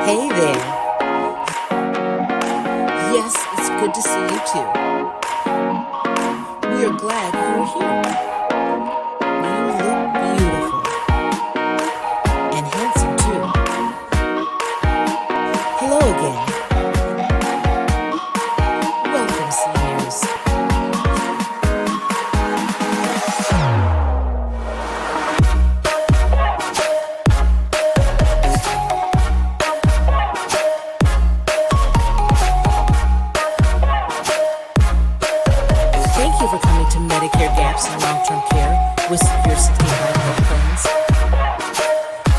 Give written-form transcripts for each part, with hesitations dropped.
Hey there. Yes, it's good to see you too. We are glad you are here. You look beautiful and handsome too. Hello again. Welcome, seniors. Thank you for coming to Medicare Gaps and Long-Term Care with your 65 health plans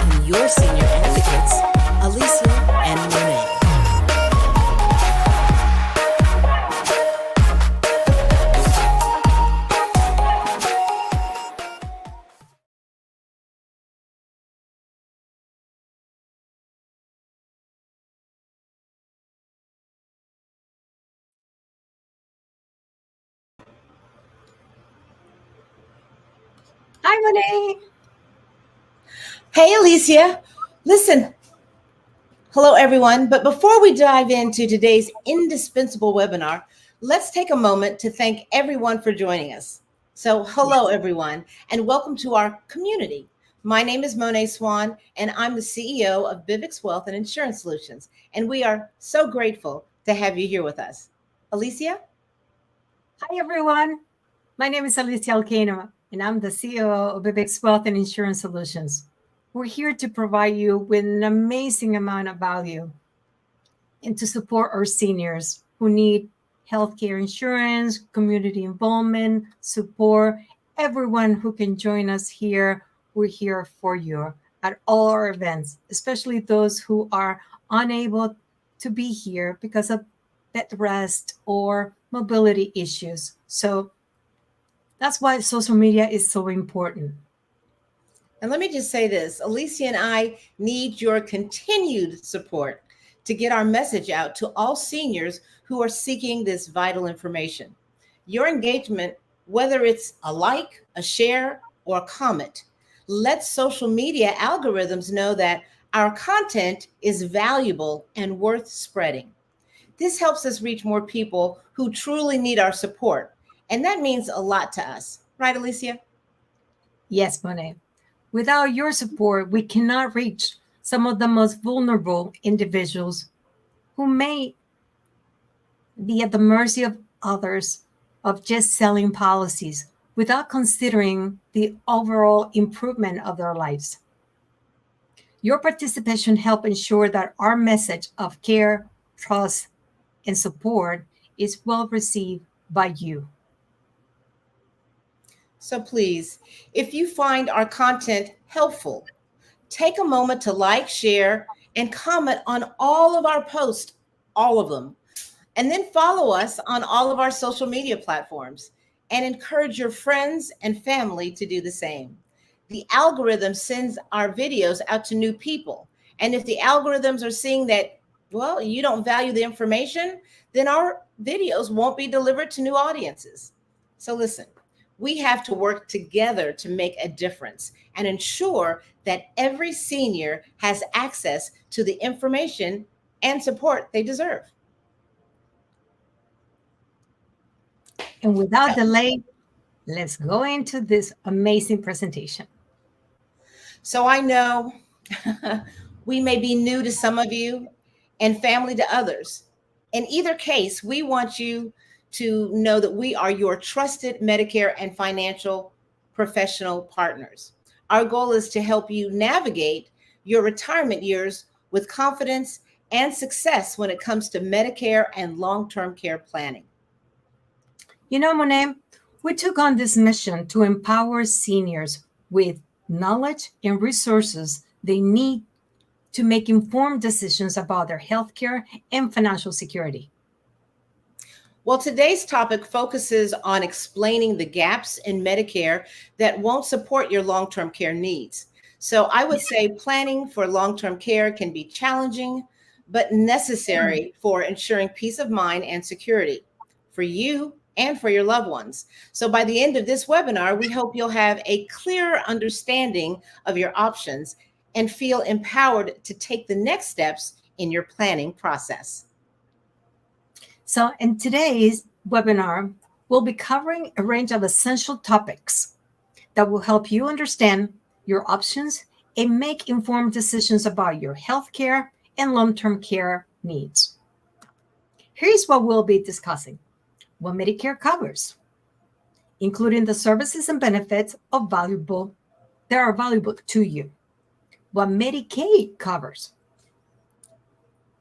and your senior advocates, Alicia and Monet. Hi, Monet. Hey, Alicia. Listen. Hello, everyone. But before we dive into today's indispensable webinar, let's take a moment to thank everyone for joining us. So, hello, everyone, and welcome to our community. My name is Monet Swan, and I'm the CEO of Bivix Wealth and Insurance Solutions. And we are so grateful to have you here with us. Alicia? Hi, everyone. My name is Alicia Alcano, and I'm the CEO of Bivix Wealth and Insurance Solutions. We're here to provide you with an amazing amount of value and to support our seniors who need healthcare insurance, community involvement, support. Everyone who can join us here, we're here for you at all our events, especially those who are unable to be here because of bed rest or mobility issues. So that's why social media is so important. And let me just say this, Alicia and I need your continued support to get our message out to all seniors who are seeking this vital information. Your engagement, whether it's a like, a share, or a comment, lets social media algorithms know that our content is valuable and worth spreading. This helps us reach more people who truly need our support. And that means a lot to us. Right, Alicia? Yes, Monet. Without your support, we cannot reach some of the most vulnerable individuals who may be at the mercy of others of just selling policies without considering the overall improvement of their lives. Your participation helps ensure that our message of care, trust, and support is well received by you. So please, if you find our content helpful, take a moment to like, share, and comment on all of our posts, all of them. And then follow us on all of our social media platforms and encourage your friends and family to do the same. The algorithm sends our videos out to new people. And if the algorithms are seeing that, well, you don't value the information, then our videos won't be delivered to new audiences. So listen, we have to work together to make a difference and ensure that every senior has access to the information and support they deserve. And without delay, let's go into this amazing presentation. So I know we may be new to some of you and family to others. In either case, we want you to know that we are your trusted Medicare and financial professional partners. Our goal is to help you navigate your retirement years with confidence and success when it comes to Medicare and long-term care planning. You know, Monet, we took on this mission to empower seniors with knowledge and resources they need to make informed decisions about their healthcare and financial security. Well, today's topic focuses on explaining the gaps in Medicare that won't support your long-term care needs. So I would say planning for long-term care can be challenging, but necessary for ensuring peace of mind and security for you and for your loved ones. So by the end of this webinar, we hope you'll have a clearer understanding of your options and feel empowered to take the next steps in your planning process. So in today's webinar, we'll be covering a range of essential topics that will help you understand your options and make informed decisions about your healthcare and long-term care needs. Here's what we'll be discussing: what Medicare covers, including the services and benefits that are valuable to you; what Medicaid covers,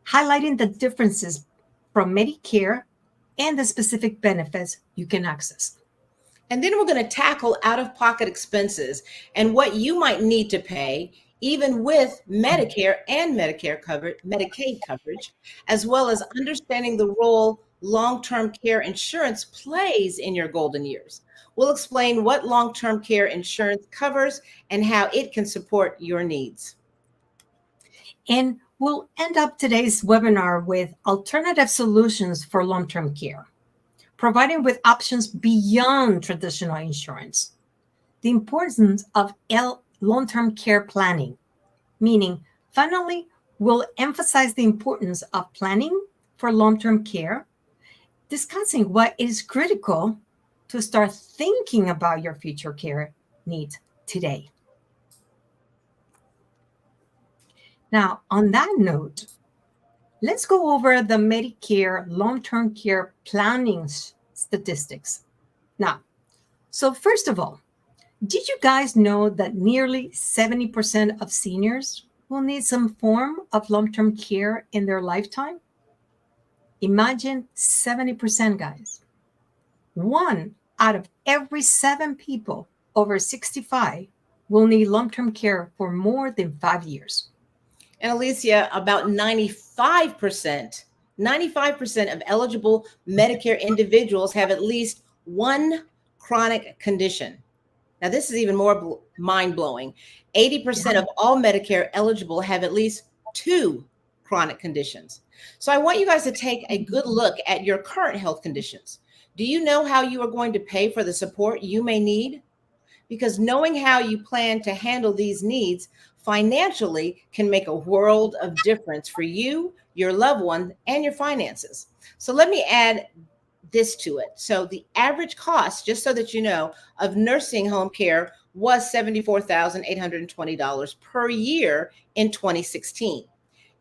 highlighting the differences from Medicare and the specific benefits you can access. And then we're going to tackle out-of-pocket expenses and what you might need to pay, even with Medicare and Medicaid coverage, as well as understanding the role long-term care insurance plays in your golden years. We'll explain what long-term care insurance covers and how it can support your needs. And we'll end up today's webinar with alternative solutions for long-term care, providing with options beyond traditional insurance. The importance of long-term care planning, meaning finally, we'll emphasize the importance of planning for long-term care, discussing what is critical to start thinking about your future care needs today. Now, on that note, let's go over the Medicare long-term care planning statistics. Now, so first of all, did you guys know that nearly 70% of seniors will need some form of long-term care in their lifetime? Imagine 70%, guys. 1 out of every 7 people over 65 will need long-term care for more than 5 years. And Alicia, about 95% of eligible Medicare individuals have at least one chronic condition. Now, this is even more mind-blowing. 80% of all Medicare eligible have at least 2 chronic conditions. So I want you guys to take a good look at your current health conditions. Do you know how you are going to pay for the support you may need? Because knowing how you plan to handle these needs financially can make a world of difference for you, your loved one, and your finances. So let me add this to it. So the average cost, just so that you know, of nursing home care was $74,820 per year in 2016.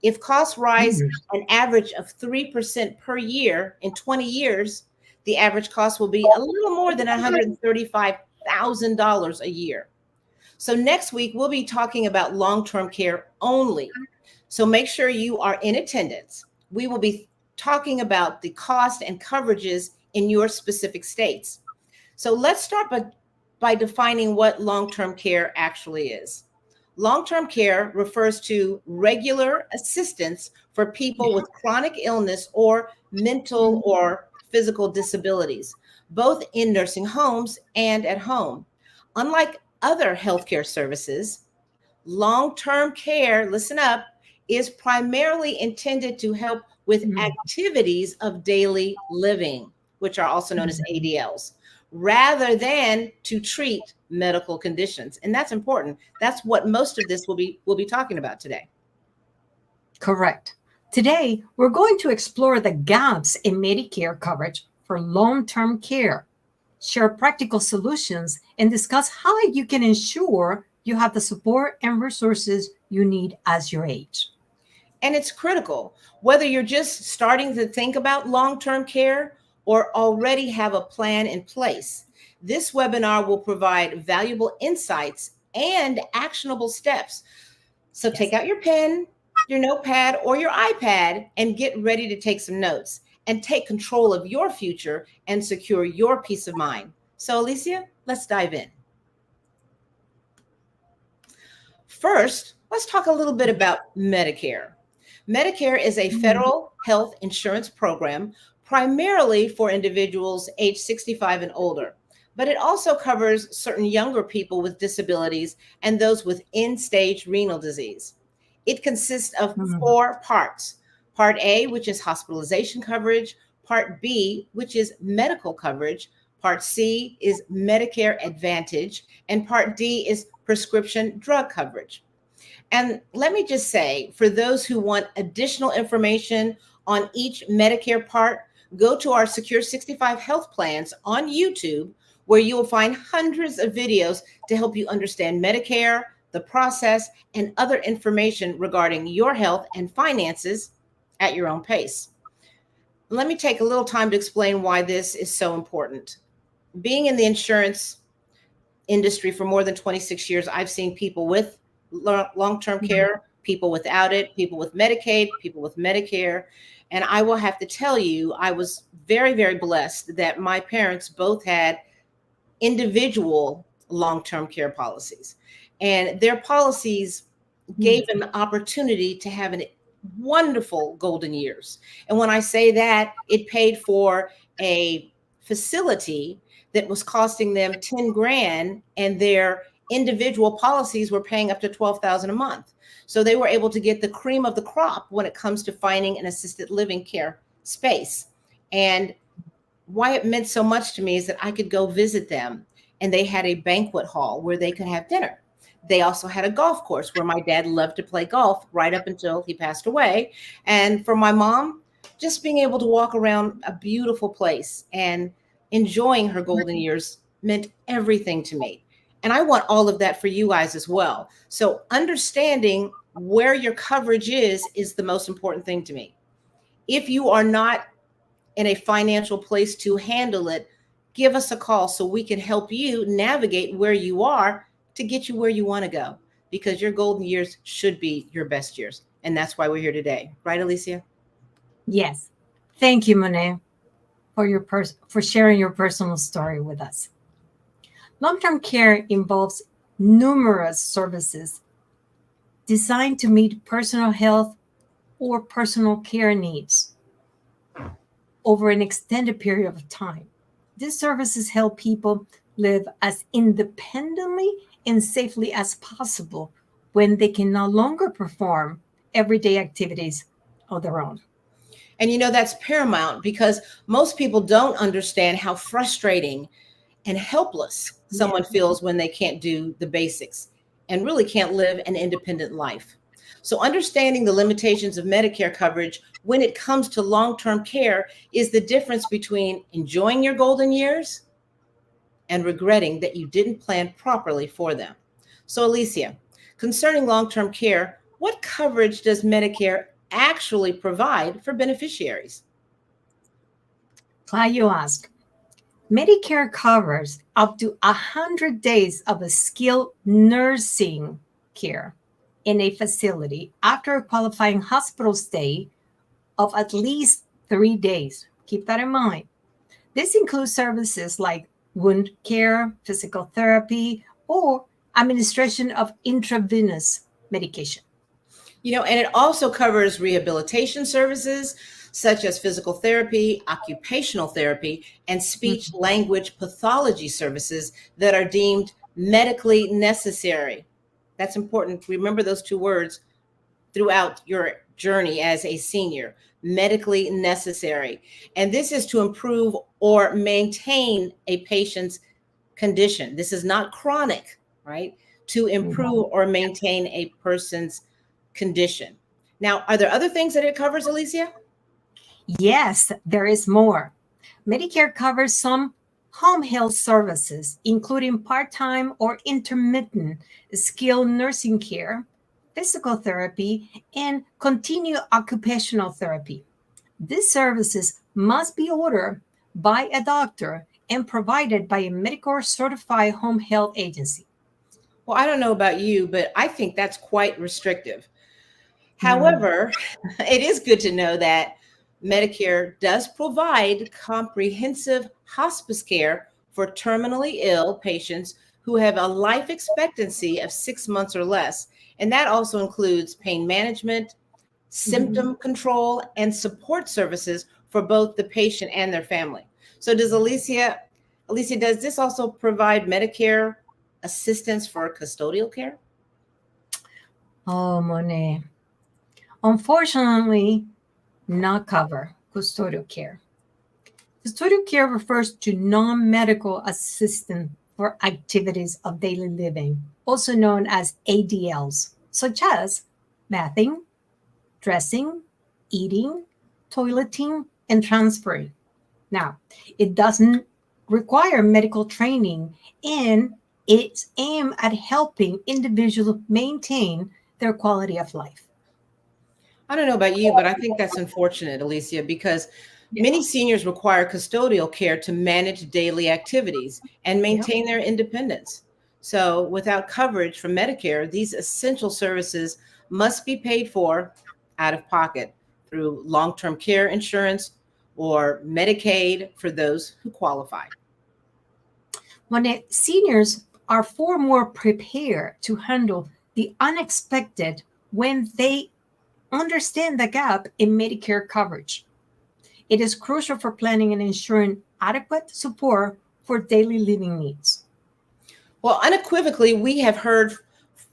If costs rise an average of 3% per year in 20 years, the average cost will be a little more than $135,000 a year. So next week, we'll be talking about long-term care only. So make sure you are in attendance. We will be talking about the cost and coverages in your specific states. So let's start by defining what long-term care actually is. Long-term care refers to regular assistance for people with chronic illness or mental or physical disabilities, both in nursing homes and at home. Unlike other healthcare services, long-term care, listen up, is primarily intended to help with activities of daily living, which are also known as ADLs, rather than to treat medical conditions. And that's important. That's what most of this will be talking about today. Correct. Today, we're going to explore the gaps in Medicare coverage for long-term care, share practical solutions, and discuss how you can ensure you have the support and resources you need as you age. And it's critical, whether you're just starting to think about long-term care or already have a plan in place. This webinar will provide valuable insights and actionable steps. So take out your pen, your notepad, or your iPad and get ready to take some notes and take control of your future and secure your peace of mind. So Alicia, let's dive in. First, let's talk a little bit about Medicare. Medicare is a federal health insurance program primarily for individuals age 65 and older, but it also covers certain younger people with disabilities and those with end-stage renal disease. It consists of 4 parts. Part A, which is hospitalization coverage. Part B, which is medical coverage. Part C is Medicare Advantage. And Part D is prescription drug coverage. And let me just say, for those who want additional information on each Medicare part, go to our Secure 65 Health Plans on YouTube, where you will find hundreds of videos to help you understand Medicare, the process, and other information regarding your health and finances at your own pace. Let me take a little time to explain why this is so important. Being in the insurance industry for more than 26 years, I've seen people with long-term care, people without it, people with Medicaid, people with Medicare. And I will have to tell you, I was very, very blessed that my parents both had individual long-term care policies. And their policies gave them the opportunity to have an wonderful golden years. And when I say that, it paid for a facility that was costing them 10 grand, and their individual policies were paying up to 12,000 a month. So they were able to get the cream of the crop when it comes to finding an assisted living care space. And why it meant so much to me is that I could go visit them, and they had a banquet hall where they could have dinner. They also had a golf course where my dad loved to play golf right up until he passed away. And for my mom, just being able to walk around a beautiful place and enjoying her golden years meant everything to me. And I want all of that for you guys as well. So understanding where your coverage is the most important thing to me. If you are not in a financial place to handle it, give us a call so we can help you navigate where you are to get you where you want to go, because your golden years should be your best years. And that's why we're here today. Right, Alicia? Yes. Thank you, Monet, for sharing your personal story with us. Long-term care involves numerous services designed to meet personal health or personal care needs over an extended period of time. These services help people live as independently and safely as possible when they can no longer perform everyday activities of their own. And you know, that's paramount, because most people don't understand how frustrating and helpless someone feels when they can't do the basics and really can't live an independent life. So understanding the limitations of Medicare coverage when it comes to long-term care is the difference between enjoying your golden years and regretting that you didn't plan properly for them. So Alicia, concerning long-term care, what coverage does Medicare actually provide for beneficiaries? Glad you asked. Medicare covers up to 100 days of a skilled nursing care in a facility after a qualifying hospital stay of at least 3 days. Keep that in mind. This includes services like wound care, physical therapy, or administration of intravenous medication. You know, and it also covers rehabilitation services such as physical therapy, occupational therapy, and speech language pathology services that are deemed medically necessary. That's important. Remember those two words throughout your journey as a senior: medically necessary. And this is to improve or maintain a patient's condition. This is not chronic, right? To improve or maintain a person's condition. Now, are there other things that it covers, Alicia? Yes, there is more. Medicare covers some home health services, including part-time or intermittent skilled nursing care, physical therapy, and continued occupational therapy. These services must be ordered by a doctor and provided by a Medicare certified home health agency. Well, I don't know about you, but I think that's quite restrictive. However, it is good to know that Medicare does provide comprehensive hospice care for terminally ill patients who have a life expectancy of 6 months or less. And that also includes pain management, symptom control, and support services for both the patient and their family. So Alicia, does this also provide Medicare assistance for custodial care? Oh, Monet. Unfortunately, not cover custodial care. Custodial care refers to non-medical assistance for activities of daily living, also known as ADLs, such as bathing, dressing, eating, toileting, and transferring. Now, it doesn't require medical training, and it's aimed at helping individuals maintain their quality of life. I don't know about you, but I think that's unfortunate, Alicia, because Yeah. many seniors require custodial care to manage daily activities and Yep. maintain their independence. So, without coverage from Medicare, these essential services must be paid for out of pocket through long term care insurance or Medicaid for those who qualify. Seniors are far more prepared to handle the unexpected when they understand the gap in Medicare coverage. It is crucial for planning and ensuring adequate support for daily living needs. Well, unequivocally, we have heard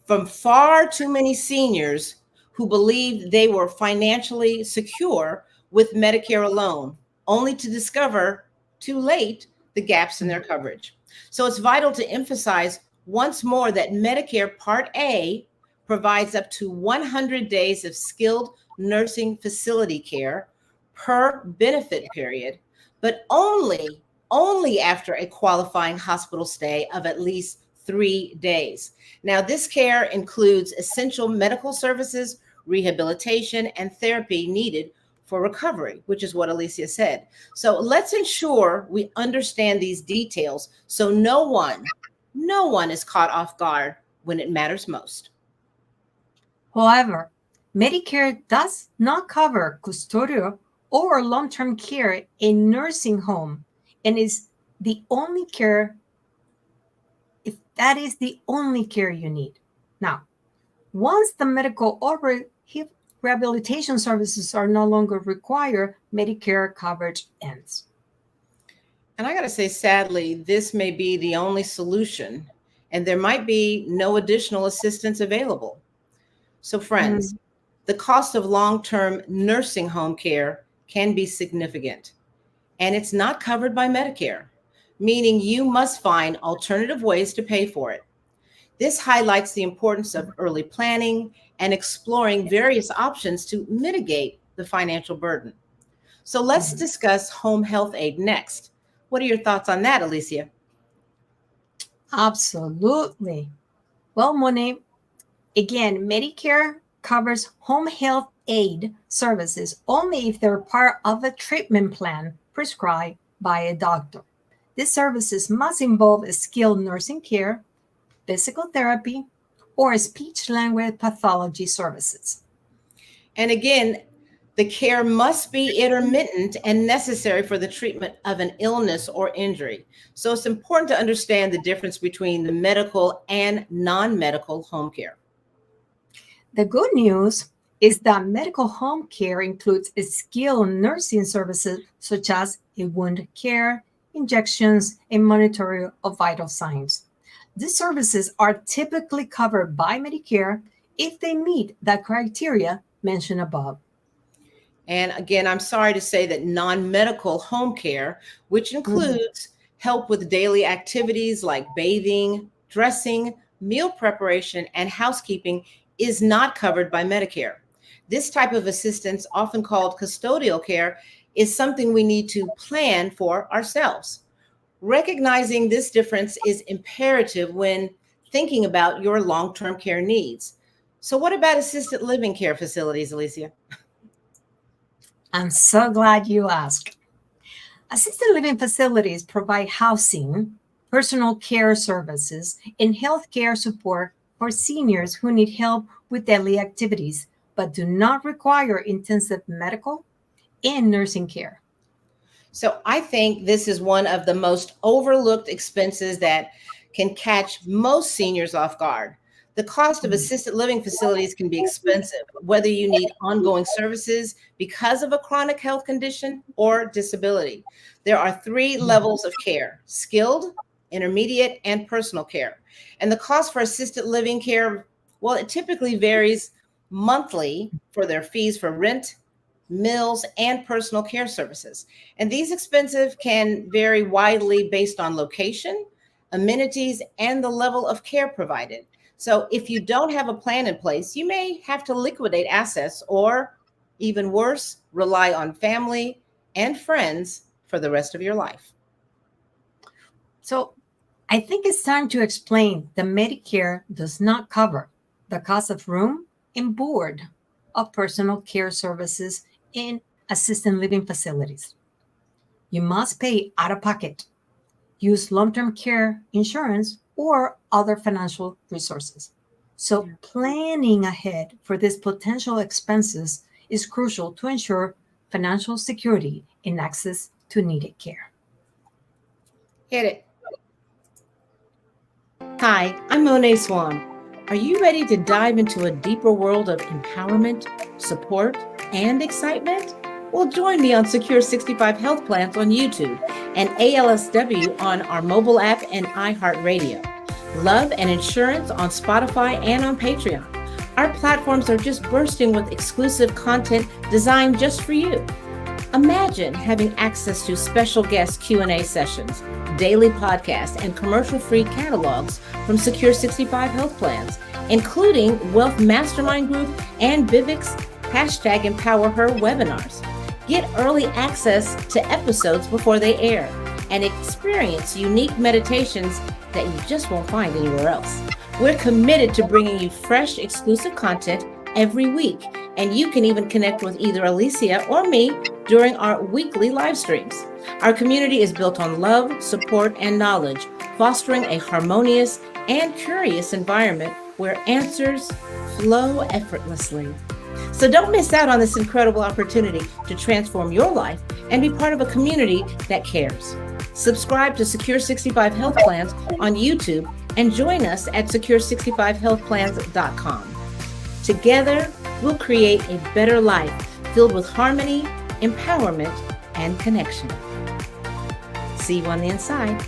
from far too many seniors who believed they were financially secure with Medicare alone, only to discover too late the gaps in their coverage. So it's vital to emphasize once more that Medicare Part A provides up to 100 days of skilled nursing facility care per benefit period, but only after a qualifying hospital stay of at least 3 days. Now, this care includes essential medical services, rehabilitation, and therapy needed for recovery, which is what Alicia said. So let's ensure we understand these details so no one is caught off guard when it matters most. However, Medicare does not cover custodial or long-term care in nursing home and is the only care if that is the only care you need. Now, once the medical or rehabilitation services are no longer required, Medicare coverage ends. And I got to say, sadly, this may be the only solution, and there might be no additional assistance available. So, friends, Mm, the cost of long term nursing home care can be significant, and it's not covered by Medicare, meaning you must find alternative ways to pay for it. This highlights the importance of early planning and exploring various options to mitigate the financial burden. So, let's mhm. discuss home health aid next. What are your thoughts on that, Alicia? Absolutely. Well, Monet, again, Medicare covers home health aid services only if they're part of a treatment plan prescribed by a doctor. These services must involve skilled nursing care, physical therapy, or speech language pathology services. And again, the care must be intermittent and necessary for the treatment of an illness or injury. So it's important to understand the difference between the medical and non medical home care. The good news is that medical home care includes skilled nursing services such as a wound care, injections, and monitoring of vital signs. These services are typically covered by Medicare if they meet the criteria mentioned above. And again, I'm sorry to say that non medical home care, which Mhm. includes help with daily activities like bathing, dressing, meal preparation, and housekeeping, is not covered by Medicare. This type of assistance, often called custodial care, is something we need to plan for ourselves. Recognizing this difference is imperative when thinking about your long term care needs. So, what about assisted living care facilities, Alicia? I'm so glad you asked. Assisted living facilities provide housing, personal care services, and healthcare support for seniors who need help with daily activities but do not require intensive medical and nursing care. So I think this is one of the most overlooked expenses that can catch most seniors off guard. The cost of Mm. assisted living facilities can be expensive, whether you need ongoing services because of a chronic health condition or disability. There are three levels of care: skilled, intermediate, and personal care. And the cost for assisted living care, well, it typically varies monthly for their fees for rent, meals, and personal care services. And these expenses can vary widely based on location, amenities, and the level of care provided. So if you don't have a plan in place, you may have to liquidate assets or, even worse, rely on family and friends for the rest of your life. So I think it's time to explain that Medicare does not cover the cost of room and board of personal care services in assisted living facilities. You must pay out of pocket, use long-term care insurance, or other financial resources. So planning ahead for these potential expenses is crucial to ensure financial security and access to needed care. Hit it. Hi, I'm Monet Swan. Are you ready to dive into a deeper world of empowerment, support, and excitement? Well, join me on Secure 65 Health Plans on YouTube and ALSW on our mobile app and iHeartRadio. Love and Insurance on Spotify and on Patreon. Our platforms are just bursting with exclusive content designed just for you. Imagine having access to special guest Q&A sessions, daily podcasts, and commercial-free catalogs from Secure 65 Health Plans, including Wealth Mastermind Group and Vivek's #EmpowerHer webinars. Get early access to episodes before they air and experience unique meditations that you just won't find anywhere else. We're committed to bringing you fresh, exclusive content every week, and you can even connect with either Alicia or me during our weekly live streams. Our community is built on love, support, and knowledge, fostering a harmonious and curious environment where answers flow effortlessly. So don't miss out on this incredible opportunity to transform your life and be part of a community that cares. Subscribe to Secure 65 Health Plans on YouTube and join us at secure65healthplans.com. Together, we'll create a better life filled with harmony, empowerment, and connection. See you on the inside.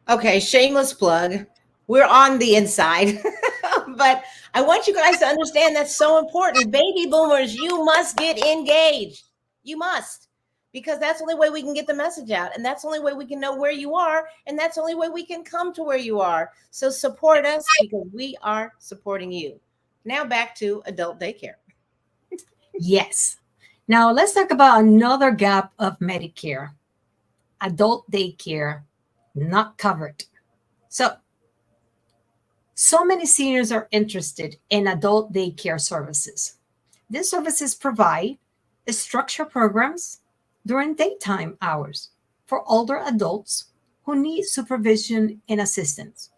Okay, shameless plug. We're on the inside, but I want you guys to understand that's so important. Baby boomers, you must get engaged. You must, because that's the only way we can get the message out. And that's the only way we can know where you are. And that's the only way we can come to where you are. So support us because we are supporting you. Now back to adult daycare. Yes. Now let's talk about another gap of Medicare. Adult daycare not covered. So many seniors are interested in adult daycare services. These services provide structured programs during daytime hours for older adults who need supervision and assistance.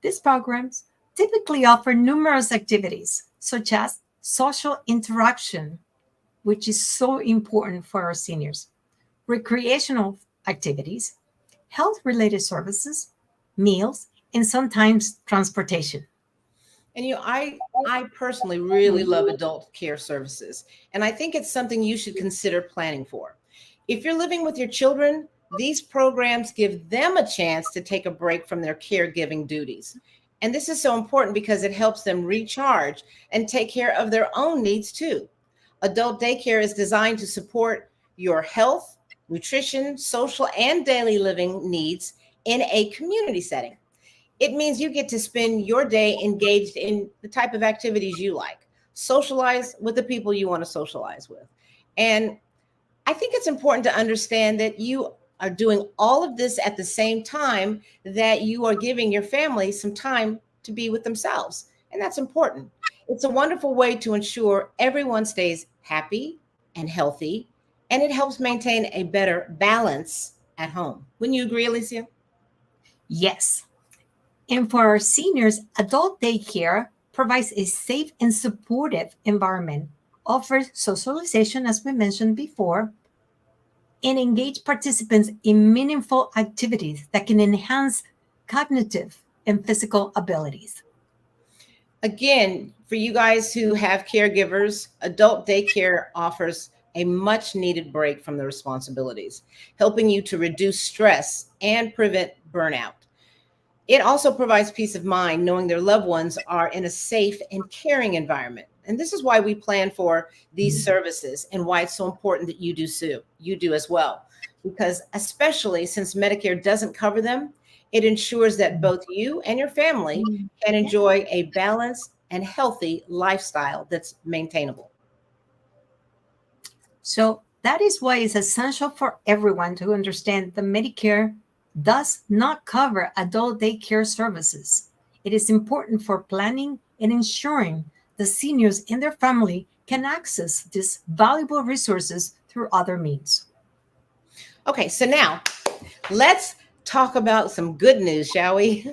These programs typically offer numerous activities, such as social interaction, which is so important for our seniors, recreational activities, health-related services, meals, and sometimes transportation. And I personally really love adult care services, and I think it's something you should consider planning for. If you're living with your children, these programs give them a chance to take a break from their caregiving duties. And this is so important because it helps them recharge and take care of their own needs too. Adult daycare is designed to support your health, nutrition, social, and daily living needs in a community setting. It means you get to spend your day engaged in the type of activities you like, socialize with the people you want to socialize with. And I think it's important to understand that you are doing all of this at the same time that you are giving your family some time to be with themselves. And that's important. It's a wonderful way to ensure everyone stays happy and healthy, and it helps maintain a better balance at home. Wouldn't you agree, Alicia? Yes. And for our seniors, adult daycare provides a safe and supportive environment, offers socialization, as we mentioned before, and engage participants in meaningful activities that can enhance cognitive and physical abilities. Again, for you guys who have caregivers, adult daycare offers a much needed break from the responsibilities, helping you to reduce stress and prevent burnout. It also provides peace of mind knowing their loved ones are in a safe and caring environment. And this is why we plan for these services and why it's so important that you do as well. Because especially since Medicare doesn't cover them, it ensures that both you and your family can enjoy a balanced and healthy lifestyle that's maintainable. So that is why it's essential for everyone to understand that Medicare does not cover adult daycare services. It is important for planning and ensuring the seniors and their family can access these valuable resources through other means. Okay, so now let's talk about some good news, shall we?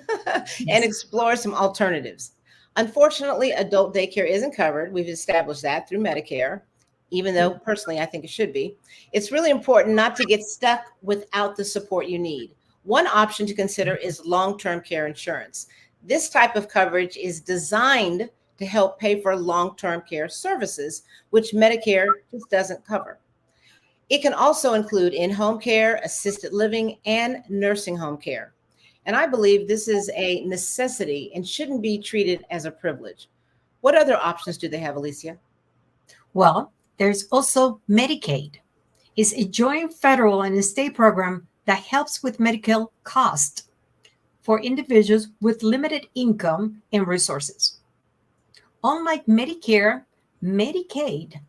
And explore some alternatives. Unfortunately, adult daycare isn't covered. We've established that through Medicare, even though personally I think it should be. It's really important not to get stuck without the support you need. One option to consider is long-term care insurance. This type of coverage is designed to help pay for long-term care services, which Medicare just doesn't cover. It can also include in-home care, assisted living, and nursing home care. And I believe this is a necessity and shouldn't be treated as a privilege. What other options do they have, Alicia? Well, there's also Medicaid. It's a joint federal and state program that helps with medical costs for individuals with limited income and resources. Unlike Medicare, Medicaid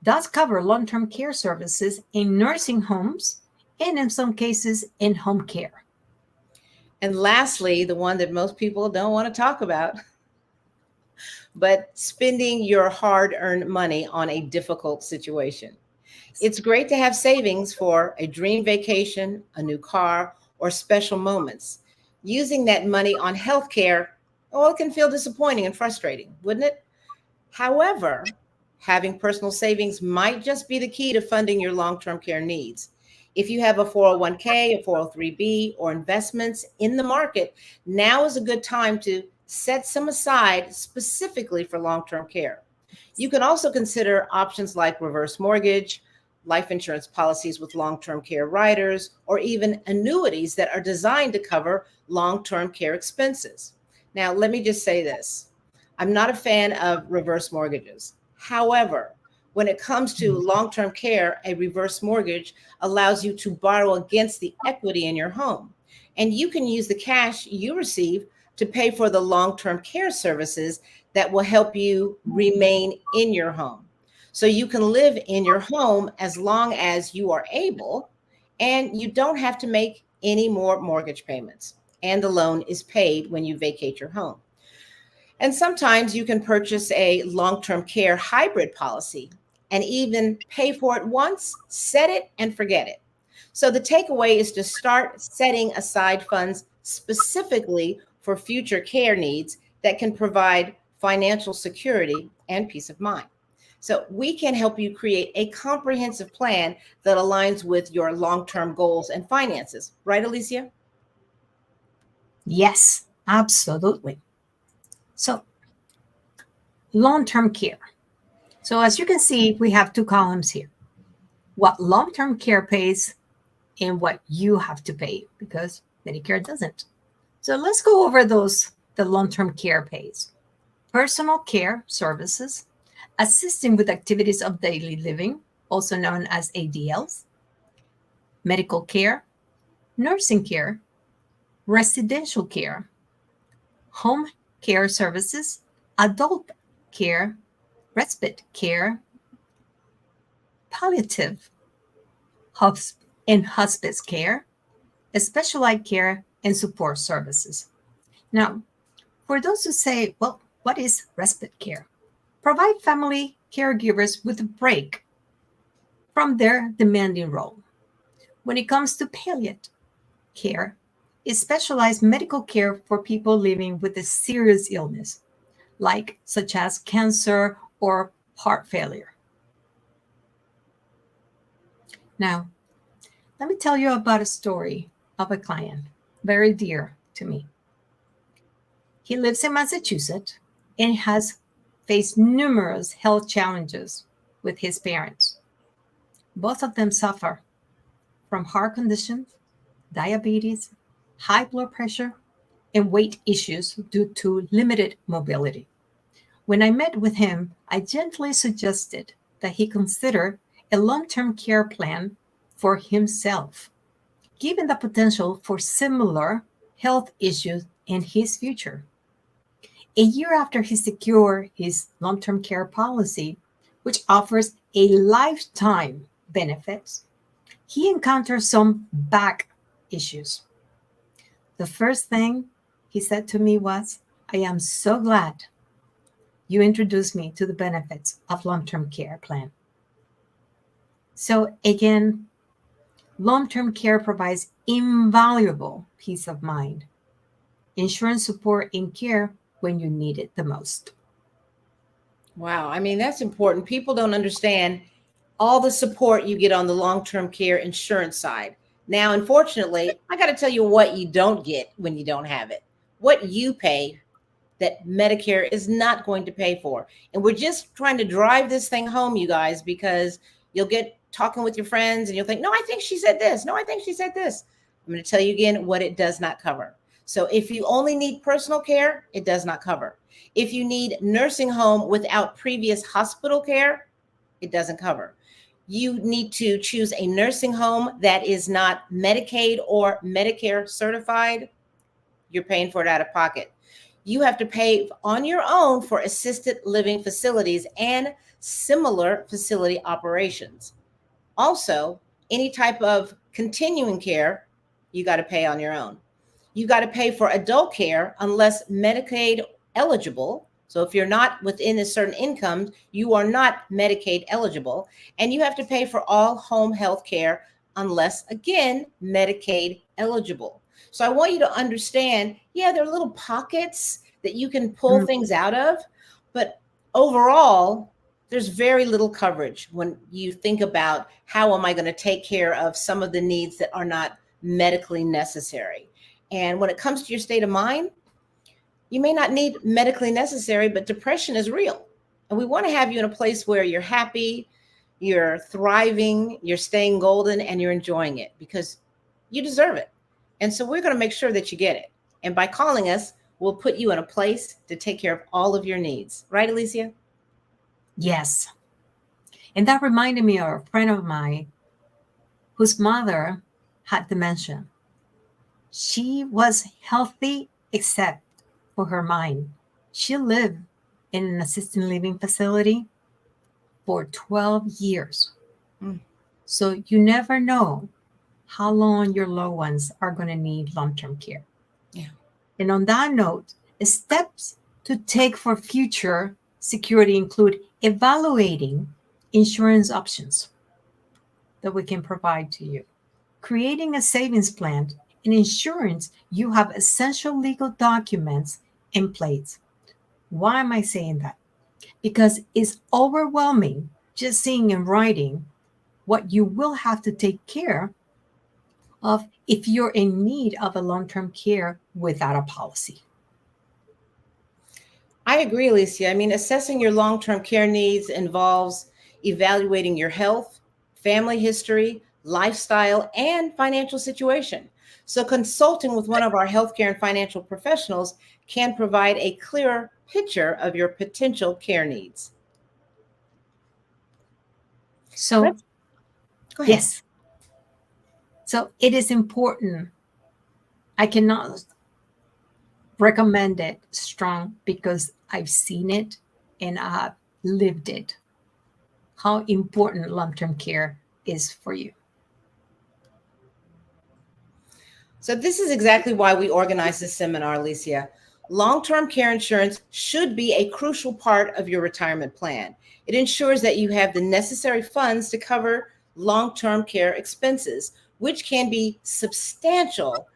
does cover long-term care services in nursing homes and in some cases in home care. And lastly, the one that most people don't want to talk about, but spending your hard-earned money on a difficult situation. It's great to have savings for a dream vacation, a new car, or special moments. Using that money on healthcare, well, it can feel disappointing and frustrating, wouldn't it? However, having personal savings might just be the key to funding your long-term care needs. If you have a 401k, a 403b, or investments in the market, now is a good time to set some aside specifically for long-term care. You can also consider options like reverse mortgage, life insurance policies with long-term care riders, or even annuities that are designed to cover long-term care expenses. Now, let me just say this. I'm not a fan of reverse mortgages. However, when it comes to long-term care, a reverse mortgage allows you to borrow against the equity in your home. And you can use the cash you receive to pay for the long-term care services that will help you remain in your home. So you can live in your home as long as you are able, and you don't have to make any more mortgage payments. And the loan is paid when you vacate your home. And sometimes you can purchase a long-term care hybrid policy and even pay for it once, set it, and forget it. So the takeaway is to start setting aside funds specifically for future care needs that can provide financial security and peace of mind. So we can help you create a comprehensive plan that aligns with your long-term goals and finances. Right, Alicia? Yes, absolutely. So, long-term care. So as you can see, we have two columns here. What long-term care pays and what you have to pay because Medicare doesn't. So let's go over the long-term care pays. Personal care services, assisting with activities of daily living, also known as ADLs, medical care, nursing care, residential care, home care services, adult care, respite care, palliative and hospice care, specialized care, and support services. Now, for those who say, well, what is respite care? Provide family caregivers with a break from their demanding role. When it comes to palliative care, it's specialized medical care for people living with a serious illness, like such as cancer or heart failure. Now, let me tell you about a story of a client very dear to me. He lives in Massachusetts and has faced numerous health challenges with his parents. Both of them suffer from heart conditions, diabetes, high blood pressure, and weight issues due to limited mobility. When I met with him, I gently suggested that he consider a long-term care plan for himself, given the potential for similar health issues in his future. A year after he secured his long-term care policy, which offers a lifetime benefits, he encountered some back issues. The first thing he said to me was, I am so glad you introduced me to the benefits of long-term care plan. So again, long-term care provides invaluable peace of mind, insurance support and care when you need it the most. Wow. I mean, that's important. People don't understand all the support you get on the long-term care insurance side. Now, unfortunately, I got to tell you what you don't get when you don't have it. What you pay that Medicare is not going to pay for. And we're just trying to drive this thing home, you guys, because you'll get talking with your friends and you'll think, no, I think she said this. No, I think she said this. I'm going to tell you again what it does not cover. So if you only need personal care, it does not cover. If you need nursing home without previous hospital care, it doesn't cover. You need to choose a nursing home that is not Medicaid or Medicare certified. You're paying for it out of pocket. You have to pay on your own for assisted living facilities and similar facility operations. Also, any type of continuing care, you got to pay on your own. You got to pay for adult care unless Medicaid eligible. So if you're not within a certain income, you are not Medicaid eligible. And you have to pay for all home health care unless, again, Medicaid eligible. So I want you to understand, yeah, there are little pockets that you can pull things out of, but overall, there's very little coverage when you think about how am I going to take care of some of the needs that are not medically necessary. And when it comes to your state of mind, you may not need medically necessary, but depression is real. And we want to have you in a place where you're happy, you're thriving, you're staying golden, and you're enjoying it because you deserve it. And so we're going to make sure that you get it. And by calling us, we'll put you in a place to take care of all of your needs. Right, Alicia? Yes. And that reminded me of a friend of mine whose mother had dementia. She was healthy except for her mind. She lived in an assisted living facility for 12 years. So you never know how long your loved ones are going to need long-term care. Yeah. And on that note, steps to take for future security include evaluating insurance options that we can provide to you, creating a savings plan, and ensuring you have essential legal documents in place. Why am I saying that? Because it's overwhelming just seeing in writing what you will have to take care of if you're in need of a long-term care without a policy. I agree, Alicia. I mean, assessing your long-term care needs involves evaluating your health, family history, lifestyle, and financial situation. So consulting with one of our healthcare and financial professionals can provide a clearer picture of your potential care needs. So, Go ahead. yes. So it is important. I cannot recommend it strong because I've seen it and I've lived it. How important long-term care is for you. So this is exactly why we organized this seminar, Alicia. Long-term care insurance should be a crucial part of your retirement plan. It ensures that you have the necessary funds to cover long-term care expenses, which can be substantial,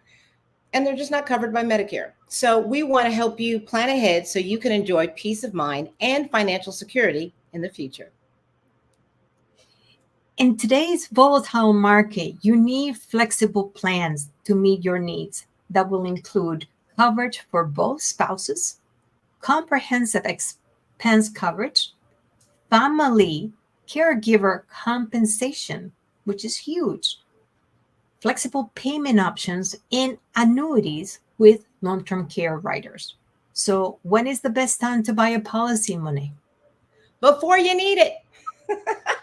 and they're just not covered by Medicare. So we want to help you plan ahead so you can enjoy peace of mind and financial security in the future. In today's volatile market, you need flexible plans to meet your needs that will include coverage for both spouses, comprehensive expense coverage, family caregiver compensation, which is huge, flexible payment options, and annuities with long-term care riders. So, when is the best time to buy a policy, Monet? Before you need it.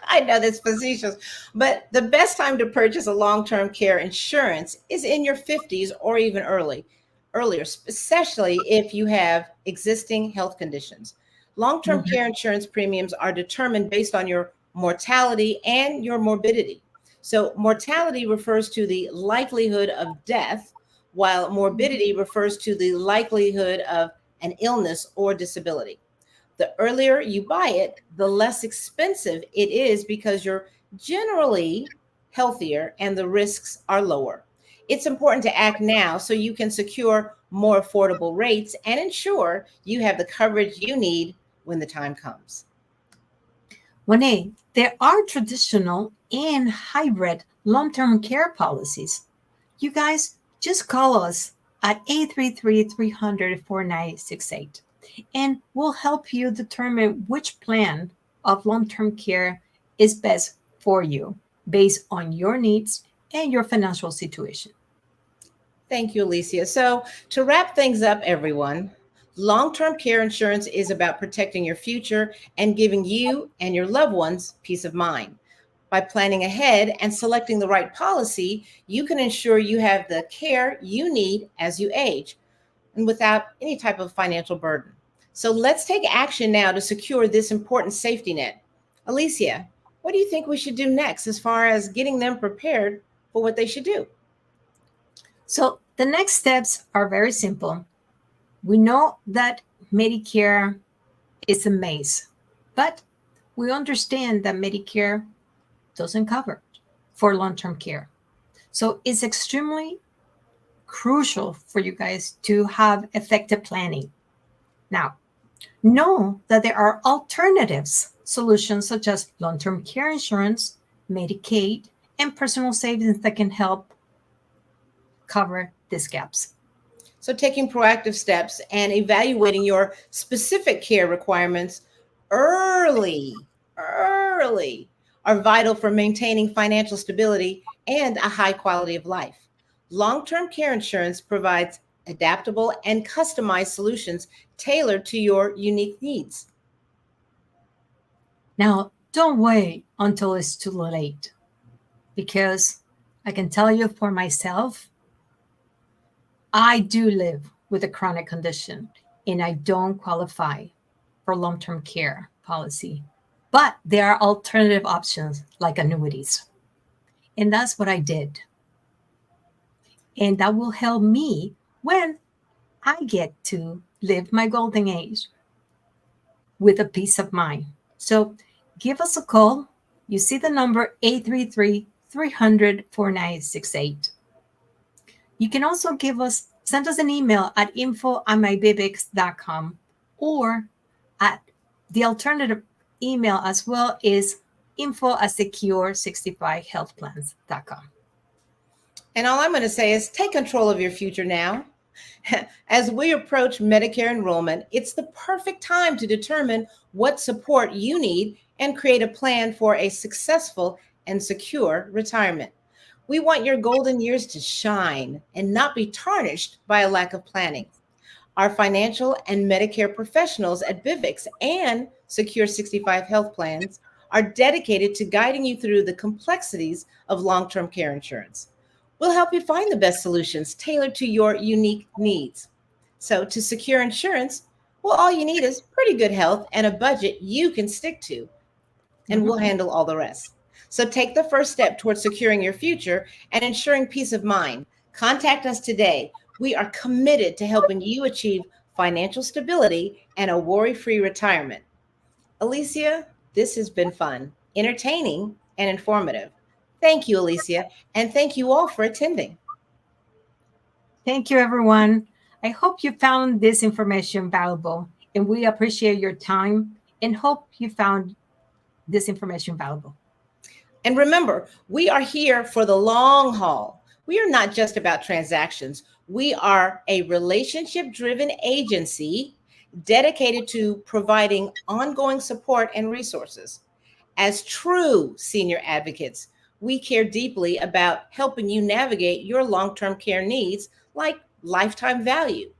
I know that's facetious, but the best time to purchase a long-term care insurance is in your 50s or even earlier, especially if you have existing health conditions. Long-term Mhm. care insurance premiums are determined based on your mortality and your morbidity. So mortality refers to the likelihood of death, while morbidity refers to the likelihood of an illness or disability. The earlier you buy it, the less expensive it is because you're generally healthier and the risks are lower. It's important to act now so you can secure more affordable rates and ensure you have the coverage you need when the time comes. Monet, there are traditional and hybrid long term care policies. You guys just call us at 833 300 4968 and we'll help you determine which plan of long term care is best for you based on your needs and your financial situation. Thank you, Alicia. So, to wrap things up, everyone, long term care insurance is about protecting your future and giving you and your loved ones peace of mind. By planning ahead and selecting the right policy, you can ensure you have the care you need as you age and without any type of financial burden. So, let's take action now to secure this important safety net. Alicia, what do you think we should do next as far as getting them prepared for what they should do? So the next steps are very simple. We know that Medicare is a maze, but we understand that Medicare doesn't cover for long term care. So it's extremely crucial for you guys to have effective planning. Now, know that there are alternatives, solutions such as long term care insurance, Medicaid, and personal savings that can help cover these gaps. So, taking proactive steps and evaluating your specific care requirements early, early are vital for maintaining financial stability and a high quality of life. Long term care insurance provides adaptable and customized solutions tailored to your unique needs. Now, don't wait until it's too late because I can tell you for myself, I do live with a chronic condition and I don't qualify for long term care policy. But there are alternative options like annuities. And that's what I did. And that will help me when I get to live my golden age with a peace of mind. So give us a call. You see the number 833 300 4968. You can also send us an email at info@mybibics.com or at the alternative email as well is info@secure65healthplans.com. And all I'm going to say is take control of your future now. As we approach Medicare enrollment, it's the perfect time to determine what support you need and create a plan for a successful and secure retirement. We want your golden years to shine and not be tarnished by a lack of planning. Our financial and Medicare professionals at Bivix and Secure 65 Health Plans are dedicated to guiding you through the complexities of long term care insurance. We'll help you find the best solutions tailored to your unique needs. So, to secure insurance, well, all you need is pretty good health and a budget you can stick to, and Mhm. we'll handle all the rest. So, take the first step towards securing your future and ensuring peace of mind. Contact us today. We are committed to helping you achieve financial stability and a worry free retirement. Alicia, this has been fun, entertaining, and informative. Thank you, Alicia, and thank you all for attending. Thank you, everyone. I hope you found this information valuable, and we appreciate your time and hope you found this information valuable. And remember, we are here for the long haul. We are not just about transactions. We are a relationship driven agency dedicated to providing ongoing support and resources. As true senior advocates, we care deeply about helping you navigate your long term care needs like lifetime value.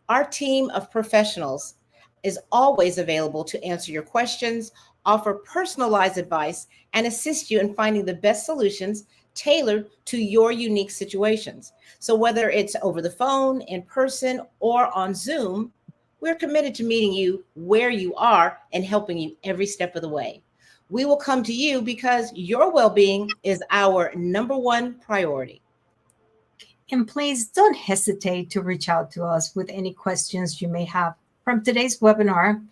Our team of professionals is always available to answer your questions, offer personalized advice, and assist you in finding the best solutions tailored to your unique situations. So, whether it's over the phone, in person, or on Zoom, we're committed to meeting you where you are and helping you every step of the way. We will come to you because your well being is our number one priority. And please don't hesitate to reach out to us with any questions you may have from today's webinar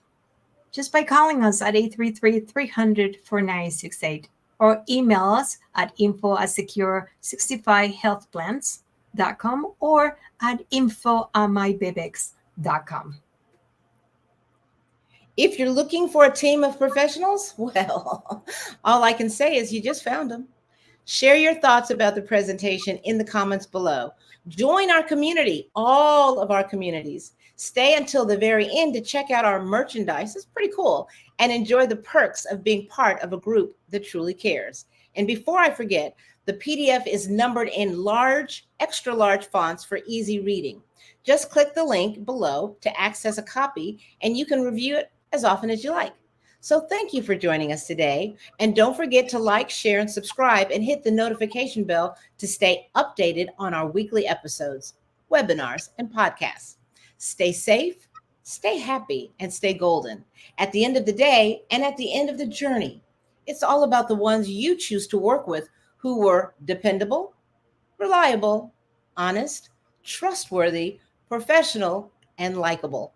just by calling us at 833-300-4968 or email us at info@secure65healthplans.com or at info@mybibics.com. If you're looking for a team of professionals, well, all I can say is you just found them. Share your thoughts about the presentation in the comments below. Join our community, all of our communities. Stay until the very end to check out our merchandise. It's pretty cool. And enjoy the perks of being part of a group that truly cares. And before I forget, the PDF is numbered in large, extra large fonts for easy reading. Just click the link below to access a copy, and you can review it as often as you like. So thank you for joining us today. And don't forget to like, share, and subscribe, and hit the notification bell to stay updated on our weekly episodes, webinars, and podcasts. Stay safe, stay happy, and stay golden. At the end of the day and at the end of the journey, it's all about the ones you choose to work with who were dependable, reliable, honest, trustworthy, professional, and likable.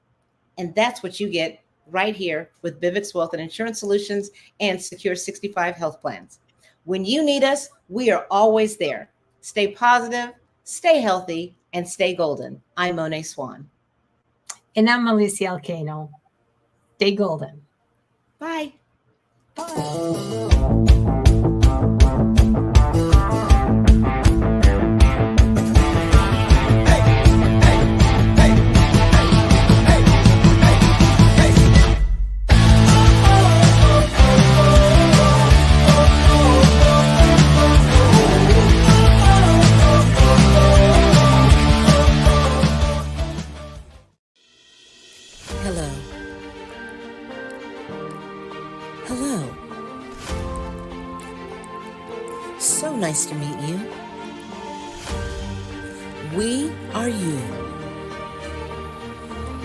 And that's what you get right here with Bibics Wealth and Insurance Solutions and Secure 65 Health Plans. When you need us, we are always there. Stay positive, stay healthy, and stay golden. I'm Monet Swan. And I'm Alicia Alcano. Stay golden. Bye. Hello. So nice to meet you. We are you.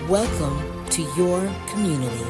Welcome to your community.